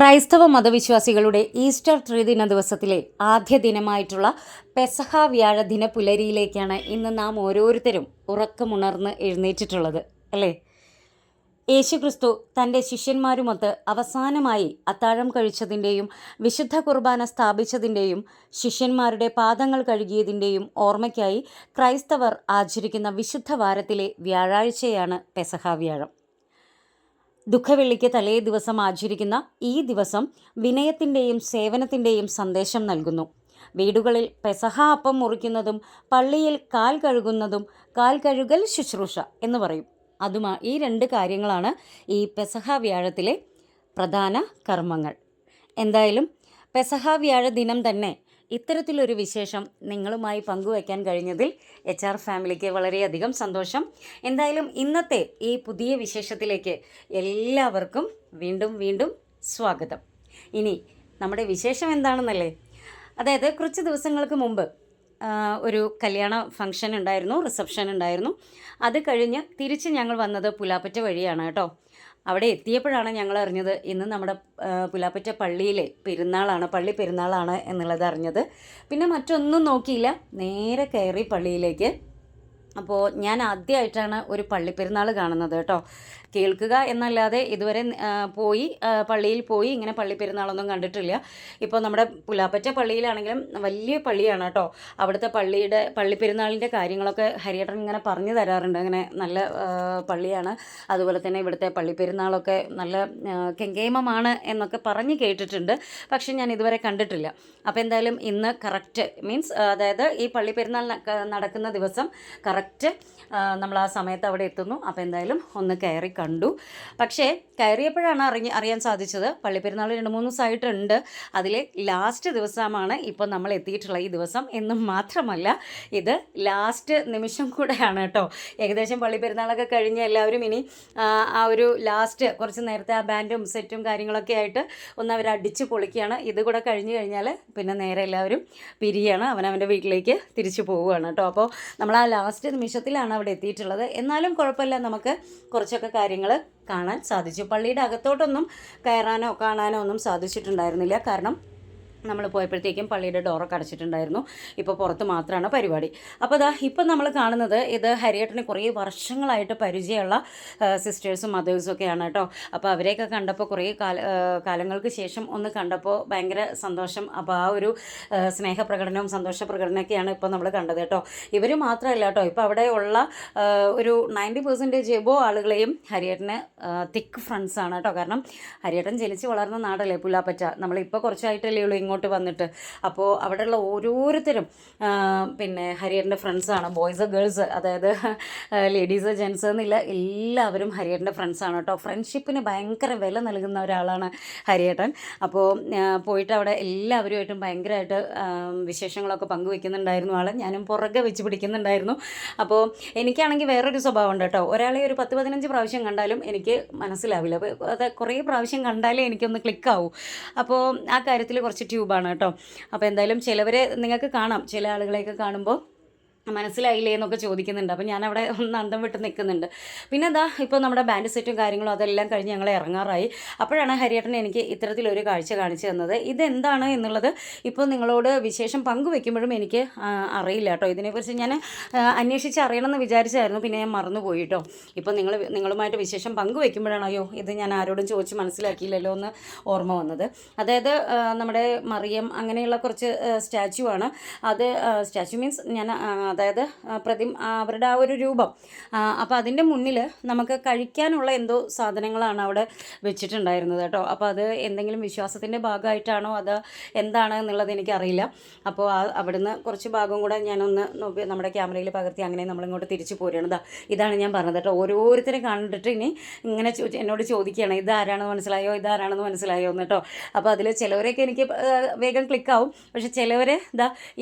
ക്രൈസ്തവ മതവിശ്വാസികളുടെ ഈസ്റ്റർ ത്രിദിന ദിവസത്തിലെ ആദ്യ ദിനമായിട്ടുള്ള പെസഹ വ്യാഴ ദിന പുലരിയിലേക്കാണ് ഇന്ന് നാം ഓരോരുത്തരും ഉറക്കമുണർന്ന് എഴുന്നേറ്റിട്ടുള്ളത് അല്ലേ? യേശുക്രിസ്തു തൻ്റെ ശിഷ്യന്മാരുമൊത്ത് അവസാനമായി അത്താഴം കഴിച്ചതിൻ്റെയും വിശുദ്ധ കുർബാന സ്ഥാപിച്ചതിൻ്റെയും ശിഷ്യന്മാരുടെ പാദങ്ങൾ കഴുകിയതിൻ്റെയും ഓർമ്മയ്ക്കായി ക്രൈസ്തവർ ആചരിക്കുന്ന വിശുദ്ധ വാരത്തിലെ വ്യാഴാഴ്ചയാണ് പെസഹ വ്യാഴം. ദുഃഖവെള്ളിക്ക് തലേ ദിവസം ആചരിക്കുന്ന ഈ ദിവസം വിനയത്തിൻ്റെയും സേവനത്തിൻ്റെയും സന്ദേശം നൽകുന്നു. വീടുകളിൽ പെസഹ അപ്പം മുറിക്കുന്നതും പള്ളിയിൽ കാൽ കഴുകുന്നതും കാൽ കഴുകൽ ശുശ്രൂഷ എന്ന് പറയും. ഈ രണ്ട് കാര്യങ്ങളാണ് ഈ പെസഹ വ്യാഴത്തിലെ പ്രധാന കർമ്മങ്ങൾ. എന്തായാലും പെസഹ വ്യാഴ ദിനം തന്നെ ഇത്തരത്തിലൊരു വിശേഷം നിങ്ങളുമായി പങ്കുവയ്ക്കാൻ കഴിഞ്ഞതിൽ HR ഫാമിലിക്ക് വളരെയധികം സന്തോഷം. എന്തായാലും ഇന്നത്തെ ഈ പുതിയ വിശേഷത്തിലേക്ക് എല്ലാവർക്കും വീണ്ടും സ്വാഗതം. ഇനി നമ്മുടെ വിശേഷം എന്താണെന്നല്ലേ? അതായത് കുറച്ച് ദിവസങ്ങൾക്ക് മുമ്പ് ഒരു കല്യാണ ഫംഗ്ഷൻ ഉണ്ടായിരുന്നു, റിസപ്ഷൻ ഉണ്ടായിരുന്നു. അത് കഴിഞ്ഞ് തിരിച്ച് ഞങ്ങൾ വന്നത് പുലാപ്പറ്റ വഴിയാണ് കേട്ടോ. അവിടെ എത്തിയപ്പോഴാണ് ഞങ്ങൾ അറിഞ്ഞത് ഇന്ന് നമ്മുടെ പുലാപ്പറ്റ പള്ളിയിലെ പള്ളി പെരുന്നാളാണ് എന്നുള്ളത് അറിഞ്ഞത്. പിന്നെ മറ്റൊന്നും നോക്കിയില്ല, നേരെ കയറി പള്ളിയിലേക്ക്. അപ്പോൾ ഞാൻ ആദ്യമായിട്ടാണ് ഒരു പള്ളിപ്പെരുന്നാൾ കാണുന്നത് കേട്ടോ. കേൾക്കുക എന്നല്ലാതെ ഇതുവരെ പള്ളിയിൽ പോയി ഇങ്ങനെ പള്ളിപ്പെരുന്നാളൊന്നും കണ്ടിട്ടില്ല. ഇപ്പോൾ നമ്മുടെ പുലാപ്പറ്റ പള്ളിയിലാണെങ്കിലും വലിയ പള്ളിയാണ് കേട്ടോ. അവിടുത്തെ പള്ളിപ്പെരുന്നാളിൻ്റെ കാര്യങ്ങളൊക്കെ ഹരിയേട്ടൻ ഇങ്ങനെ പറഞ്ഞു തരാറുണ്ട്. അങ്ങനെ നല്ല പള്ളിയാണ്, അതുപോലെ തന്നെ ഇവിടുത്തെ പള്ളിപ്പെരുന്നാളൊക്കെ നല്ല കെങ്കേമമാണ് എന്നൊക്കെ പറഞ്ഞ് കേട്ടിട്ടുണ്ട്. പക്ഷെ ഞാൻ ഇതുവരെ കണ്ടിട്ടില്ല. അപ്പോൾ എന്തായാലും ഇന്ന് കറക്റ്റ് അതായത് ഈ പള്ളിപ്പെരുന്നാൾ നടക്കുന്ന ദിവസം കറക്റ്റ് നമ്മൾ ആ സമയത്ത് അവിടെ എത്തുന്നു. അപ്പോൾ എന്തായാലും ഒന്ന് കയറി കണ്ടു. പക്ഷേ കയറിയപ്പോഴാണ് അറിയാൻ സാധിച്ചത് പള്ളിപ്പെരുന്നാൾ 2-3 ദിവസമായിട്ടുണ്ട്. അതിലെ ലാസ്റ്റ് ദിവസമാണ് ഇപ്പോൾ നമ്മൾ എത്തിയിട്ടുള്ള ഈ ദിവസം. എന്നും മാത്രമല്ല, ഇത് ലാസ്റ്റ് നിമിഷം കൂടെയാണ് കേട്ടോ. ഏകദേശം പള്ളിപ്പെരുന്നാളൊക്കെ കഴിഞ്ഞ് എല്ലാവരും ഇനി ആ ഒരു ലാസ്റ്റ് കുറച്ച് നേരത്തെ ആ ബാൻഡും സെറ്റും കാര്യങ്ങളൊക്കെ ആയിട്ട് ഒന്ന് അവർ അടിച്ച് പൊളിക്കുകയാണ്. ഇത് കൂടെ കഴിഞ്ഞ് കഴിഞ്ഞാൽ പിന്നെ നേരെ എല്ലാവരും പിരിയാണ്, അവനവൻ്റെ വീട്ടിലേക്ക് തിരിച്ചു പോവുകയാണ് കേട്ടോ. അപ്പോൾ നമ്മൾ ആ ലാസ്റ്റ് നിമിഷത്തിലാണ് അവിടെ എത്തിയിട്ടുള്ളത്. എന്നാലും കുഴപ്പമില്ല, നമുക്ക് കുറച്ചൊക്കെ കാര്യങ്ങൾ കാണാൻ സാധിച്ചു. പള്ളിയുടെ അകത്തോട്ടൊന്നും കയറാനോ കാണാനോ ഒന്നും സാധിച്ചിട്ടുണ്ടായിരുന്നില്ല. കാരണം നമ്മൾ പോയപ്പോഴത്തേക്കും പള്ളിയുടെ ഡോറൊക്കെ അടച്ചിട്ടുണ്ടായിരുന്നു. ഇപ്പോൾ പുറത്ത് മാത്രമാണ് പരിപാടി. അപ്പോൾ ഇപ്പം നമ്മൾ കാണുന്നത് ഇത് ഹരിയേട്ടന് കുറേ വർഷങ്ങളായിട്ട് പരിചയമുള്ള സിസ്റ്റേഴ്സും മദേഴ്സും ഒക്കെയാണ് കേട്ടോ. അപ്പോൾ അവരെയൊക്കെ കണ്ടപ്പോൾ കുറേ കാലങ്ങൾക്ക് ശേഷം ഒന്ന് കണ്ടപ്പോൾ ഭയങ്കര സന്തോഷം. അപ്പോൾ ആ ഒരു സ്നേഹപ്രകടനവും സന്തോഷ പ്രകടനമൊക്കെയാണ് ഇപ്പോൾ നമ്മൾ കണ്ടത് കേട്ടോ. ഇവർ മാത്രമല്ല കേട്ടോ, ഇപ്പോൾ അവിടെ ഉള്ള ഒരു 90% എബോ ആളുകളെയും ഹരിയേട്ടന് തിക്ക് ഫ്രണ്ട്സാണ് കേട്ടോ. കാരണം ഹരിയേട്ടൻ ജനിച്ച് വളർന്ന നാടല്ലേ പുലാപ്പറ്റ. നമ്മളിപ്പോൾ കുറച്ചായിട്ടല്ലേ ഉള്ളൂ ഇങ്ങോട്ട് വന്നിട്ട്. അപ്പോൾ അവിടെയുള്ള ഓരോരുത്തരും പിന്നെ ഹരിയേട്ടൻ്റെ ഫ്രണ്ട്സാണ്. ബോയ്സ് ഗേൾസ്, അതായത് ലേഡീസ് ജെൻസ് എന്നില്ല, എല്ലാവരും ഹരിയേട്ടൻ്റെ ഫ്രണ്ട്സാണ് കേട്ടോ. ഫ്രണ്ട്ഷിപ്പിന് ഭയങ്കര വില നൽകുന്ന ഒരാളാണ് ഹരിയേട്ടൻ. അപ്പോൾ പോയിട്ട് അവിടെ എല്ലാവരുമായിട്ടും ഭയങ്കരമായിട്ട് വിശേഷങ്ങളൊക്കെ പങ്കുവെക്കുന്നുണ്ടായിരുന്നു ആൾ. ഞാനും പുറകെ വെച്ച് പിടിക്കുന്നുണ്ടായിരുന്നു. അപ്പോൾ എനിക്കാണെങ്കിൽ വേറൊരു സ്വഭാവം ഉണ്ട് കേട്ടോ. ഒരാളെ ഒരു 10-15 പ്രാവശ്യം കണ്ടാലും എനിക്ക് മനസ്സിലാവില്ല. അപ്പോൾ അത് കുറേ പ്രാവശ്യം കണ്ടാലേ എനിക്കൊന്ന് ക്ലിക്കാവൂ. അപ്പോൾ ആ കാര്യത്തിൽ കുറച്ച് ട്യൂബാണ് കേട്ടോ. അപ്പോൾ എന്തായാലും ചിലവരെ നിങ്ങൾക്ക് കാണാം, ചില ആളുകളെയൊക്കെ കാണുമ്പോൾ മനസ്സിലായില്ലേ എന്നൊക്കെ ചോദിക്കുന്നുണ്ട്. അപ്പോൾ ഞാനവിടെ ഒന്ന് അന്തം വിട്ട് നിൽക്കുന്നുണ്ട്. പിന്നെ ഇപ്പോൾ നമ്മുടെ ബാൻഡ് സെറ്റും കാര്യങ്ങളും അതെല്ലാം കഴിഞ്ഞ് ഞങ്ങൾ ഇറങ്ങാറായി. അപ്പോഴാണ് ഹരിയേട്ടൻ എനിക്ക് ഇത്തരത്തിലൊരു കാഴ്ച കാണിച്ചു തന്നത്. ഇതെന്താണ് എന്നുള്ളത് ഇപ്പോൾ നിങ്ങളോട് വിശേഷം പങ്കുവെക്കുമ്പോഴും എനിക്ക് അറിയില്ല കേട്ടോ. ഇതിനെക്കുറിച്ച് ഞാൻ അന്വേഷിച്ച് അറിയണമെന്ന് വിചാരിച്ചായിരുന്നു, പിന്നെ ഞാൻ മറന്നുപോയി കേട്ടോ. ഇപ്പോൾ നിങ്ങളുമായിട്ട് വിശേഷം പങ്കുവെക്കുമ്പോഴാണ് അയ്യോ ഇത് ഞാൻ ആരോടും ചോദിച്ച് മനസ്സിലാക്കിയില്ലല്ലോ എന്ന് ഓർമ്മ വന്നത്. അതായത് നമ്മുടെ മറിയം അങ്ങനെയുള്ള കുറച്ച് സ്റ്റാച്ചു ആണ്. അത് സ്റ്റാച്ചു മീൻസ് ഞാൻ അതായത് അവരുടെ ആ ഒരു രൂപം. അപ്പോൾ അതിൻ്റെ മുന്നിൽ നമുക്ക് കഴിക്കാനുള്ള എന്തോ സാധനങ്ങളാണ് അവിടെ വെച്ചിട്ടുണ്ടായിരുന്നത് കേട്ടോ. അപ്പോൾ അത് എന്തെങ്കിലും വിശ്വാസത്തിൻ്റെ ഭാഗമായിട്ടാണോ അത് എന്താണ് എന്നുള്ളത് എനിക്കറിയില്ല. അപ്പോൾ അവിടുന്ന് കുറച്ച് ഭാഗം കൂടെ ഞാനൊന്ന് നമ്മുടെ ക്യാമറയിൽ പകർത്തി അങ്ങനെ നമ്മളിങ്ങോട്ട് തിരിച്ചു പോരുകയാണ്. ഇതാണ് ഞാൻ പറഞ്ഞത് കേട്ടോ. ഓരോരുത്തരെ കണ്ടിട്ട് ഇനി ഇങ്ങനെ എന്നോട് ചോദിക്കുകയാണ് ഇതാരാണെന്ന് മനസ്സിലായോ എന്ന് കേട്ടോ. അപ്പോൾ അതിൽ ചിലവരെയൊക്കെ എനിക്ക് വേഗം ക്ലിക്കാവും, പക്ഷെ ചിലവരെ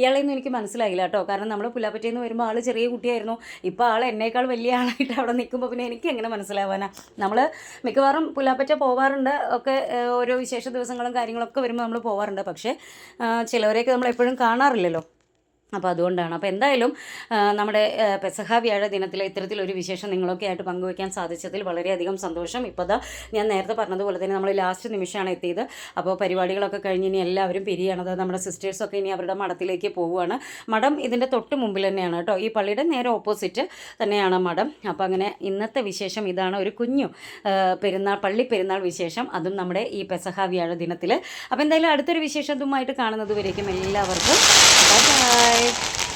ഇയാളെയൊന്നും എനിക്ക് മനസ്സിലായില്ല കേട്ടോ. കാരണം നമ്മൾ പുലാപ്പറ്റയിൽ നിന്ന് വരുമ്പോൾ ആൾ ചെറിയ കുട്ടിയായിരുന്നു. ഇപ്പോൾ ആൾ എന്നേക്കാൾ വലിയ ആളായിട്ട് അവിടെ നിൽക്കുമ്പോൾ പിന്നെ എനിക്ക് എങ്ങനെ മനസ്സിലാവാനാ? നമ്മൾ മിക്കവാറും പുലാപ്പറ്റ പോവാറുണ്ട് ഒക്കെ, ഓരോ വിശേഷ ദിവസങ്ങളും കാര്യങ്ങളൊക്കെ വരുമ്പോൾ നമ്മൾ പോവാറുണ്ട്. പക്ഷേ ചിലവരെയൊക്കെ നമ്മൾ എപ്പോഴും കാണാറില്ലല്ലോ. അപ്പോൾ അതുകൊണ്ടാണ്. അപ്പോൾ എന്തായാലും നമ്മുടെ പെസഹ വ്യാഴ ദിനത്തിലെ ഇത്തരത്തിലൊരു വിശേഷം നിങ്ങളൊക്കെ ആയിട്ട് പങ്കുവയ്ക്കാൻ സാധിച്ചതിൽ വളരെയധികം സന്തോഷം. ഇപ്പോൾ ദാ ഞാൻ നേരത്തെ പറഞ്ഞതുപോലെ തന്നെ നമ്മൾ ലാസ്റ്റ് നിമിഷമാണ് എത്തിയത്. അപ്പോൾ പരിപാടികളൊക്കെ കഴിഞ്ഞ് ഇനി എല്ലാവരും പിരിയണത്. നമ്മുടെ സിസ്റ്റേഴ്സൊക്കെ ഇനി അവരുടെ മഠത്തിലേക്ക് പോവുകയാണ്. മഠം ഇതിൻ്റെ തൊട്ട് മുമ്പിൽ തന്നെയാണ് കേട്ടോ. ഈ പള്ളിയുടെ നേരെ ഓപ്പോസിറ്റ് തന്നെയാണ് മഠം. അപ്പോൾ അങ്ങനെ ഇന്നത്തെ വിശേഷം ഇതാണ്. ഒരു കുഞ്ഞു പള്ളി പെരുന്നാൾ വിശേഷം, അതും നമ്മുടെ ഈ പെസഹ വ്യാഴ ദിനത്തിൽ. അപ്പോൾ എന്തായാലും അടുത്തൊരു വിശേഷത്തുമായിട്ട് കാണുന്നത് വരേക്കും എല്ലാവർക്കും ബൈ.